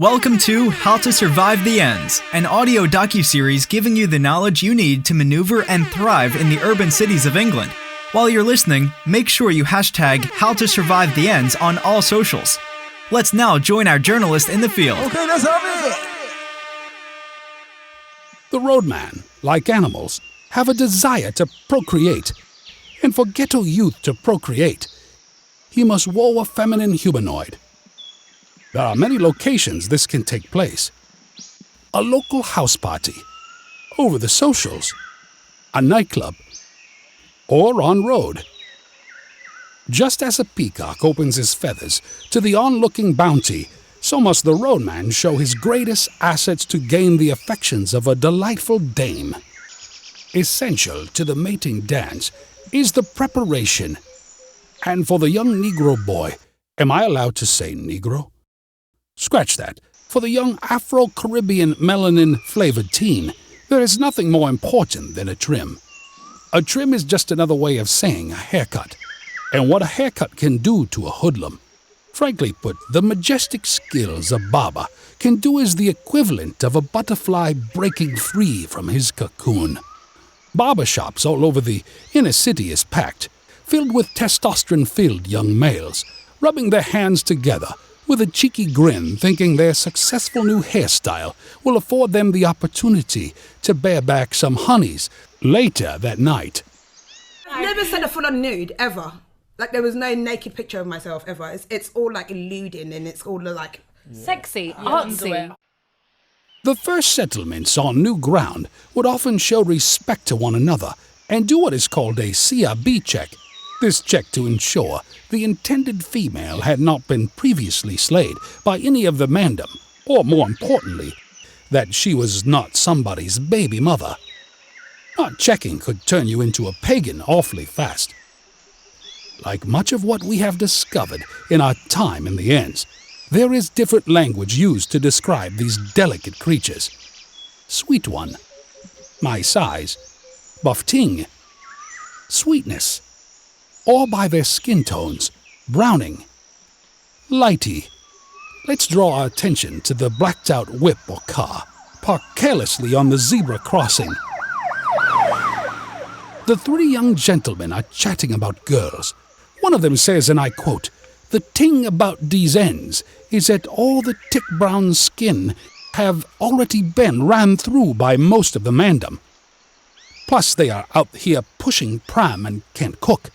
Welcome to How to Survive the Ends, an audio docu-series giving you the knowledge you need to maneuver and thrive in the urban cities of England. While you're listening, make sure you hashtag How to Survive the Ends on all socials. Let's now join our journalist in the field. Okay, let's have it! The roadman, like animals, have a desire to procreate. And for ghetto youth to procreate, he must woo a feminine humanoid. There are many locations this can take place. A local house party, over the socials, a nightclub, or on road. Just as a peacock opens his feathers to the onlooking bounty, so must the roadman show his greatest assets to gain the affections of a delightful dame. Essential to the mating dance is the preparation. And for the young Negro boy, am I allowed to say Negro? Scratch that. For the young Afro-Caribbean melanin-flavored teen, there is nothing more important than a trim. A trim is just another way of saying a haircut. And what a haircut can do to a hoodlum. Frankly put, the majestic skills a barber can do is the equivalent of a butterfly breaking free from his cocoon. Barbershops all over the inner city is packed, filled with testosterone-filled young males, rubbing their hands together with a cheeky grin, thinking their successful new hairstyle will afford them the opportunity to bear back some honeys later that night. I've never sent a full-on nude, ever. Like, there was no naked picture of myself, ever. It's all, like, alluding, and it's all, like... Sexy, artsy. The first settlements on new ground would often show respect to one another and do what is called a CRB check. This check to ensure the intended female had not been previously slayed by any of the mandem, or more importantly, that she was not somebody's baby mother. Not checking could turn you into a pagan awfully fast. Like much of what we have discovered in our time in the ends, there is different language used to describe these delicate creatures. Sweet one, my size, buff ting, sweetness, or by their skin tones, browning, lighty. Let's draw our attention to the blacked-out whip or car, parked carelessly on the zebra crossing. The three young gentlemen are chatting about girls. One of them says, and I quote, "The ting about these ends is that all the tick brown skin have already been ran through by most of the mandem. Plus they are out here pushing pram and can't cook.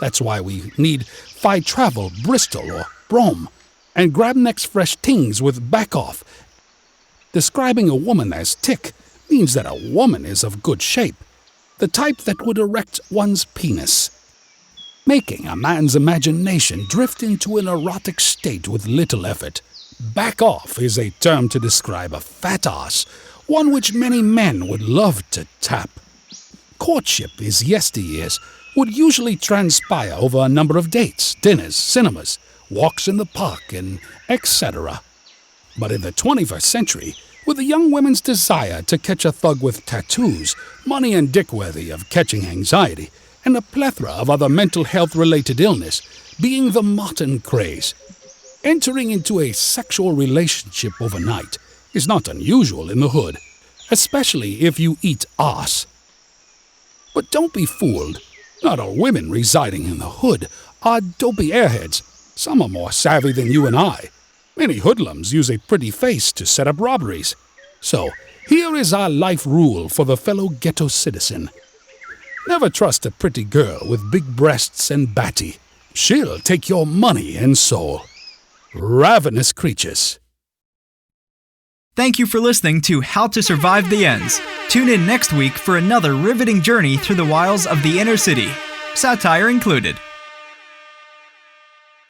That's why we need Fi Travel, Bristol, or Brom, and grab next fresh tings with back off." Describing a woman as tick means that a woman is of good shape, the type that would erect one's penis, making a man's imagination drift into an erotic state with little effort. Back off is a term to describe a fat ass, one which many men would love to tap. Courtship is yesteryears, would usually transpire over a number of dates, dinners, cinemas, walks in the park, and etc. But in the 21st century, with a young woman's desire to catch a thug with tattoos, money and dick worthy of catching anxiety, and a plethora of other mental health-related illness being the modern craze, entering into a sexual relationship overnight is not unusual in the hood, especially if you eat arse. But don't be fooled. Not all women residing in the hood are dopey airheads. Some are more savvy than you and I. Many hoodlums use a pretty face to set up robberies. So, here is our life rule for the fellow ghetto citizen. Never trust a pretty girl with big breasts and batty. She'll take your money and soul. Ravenous creatures. Thank you for listening to How to Survive the Ends. Tune in next week for another riveting journey through the wilds of the inner city, satire included.